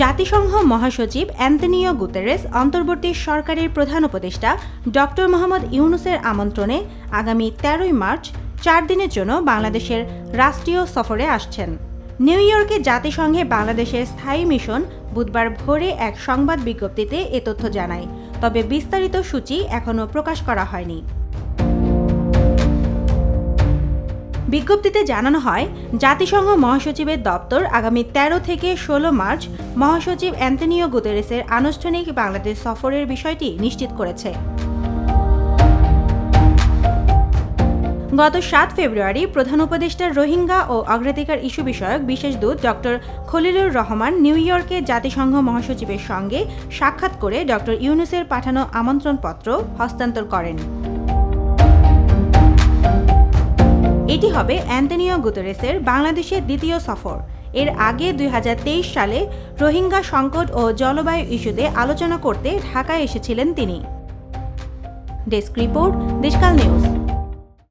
জাতিসংঘ মহাসচিব Antonio Guterres অন্তর্বর্তী সরকারের প্রধান উপদেষ্টা ডক্টর মোহাম্মদ ইউনূসের আমন্ত্রণে আগামী ১৩ মার্চ ৪ দিনের জন্য বাংলাদেশের রাষ্ট্রীয় সফরে আসছেন। নিউ ইয়র্কে জাতিসংঘে বাংলাদেশের স্থায়ী মিশন বুধবার ভোরে এক সংবাদ বিজ্ঞপ্তিতে এ তথ্য জানায়, তবে বিস্তারিত সূচি এখনও প্রকাশ করা হয়নি। বিজ্ঞপ্তিতে জানানো হয়, জাতিসংঘ মহাসচিবের দপ্তর আগামী ১৩ থেকে ১৬ মার্চ মহাসচিব অ্যান্তোনিও গুতেরেসের আনুষ্ঠানিক বাংলাদেশ সফরের বিষয়টি নিশ্চিত করেছে। গত ৭ ফেব্রুয়ারি প্রধান উপদেষ্টার রোহিঙ্গা ও অগ্রাধিকার ইস্যু বিষয়ক বিশেষ দূত ডক্টর খলিলুর রহমান নিউ ইয়র্কে জাতিসংঘ মহাসচিবের সঙ্গে সাক্ষাৎ করে ডক্টর ইউনূসের পাঠানো আমন্ত্রণপত্র হস্তান্তর করেন। এটি হবে অ্যান্তোনিও গুতেরেসের বাংলাদেশের দ্বিতীয় সফর। এর আগে ২০২৩ সালে রোহিঙ্গা সংকট ও জলবায়ু ইস্যুতে আলোচনা করতে ঢাকায় এসেছিলেন তিনি। Desk report, Deshkal news.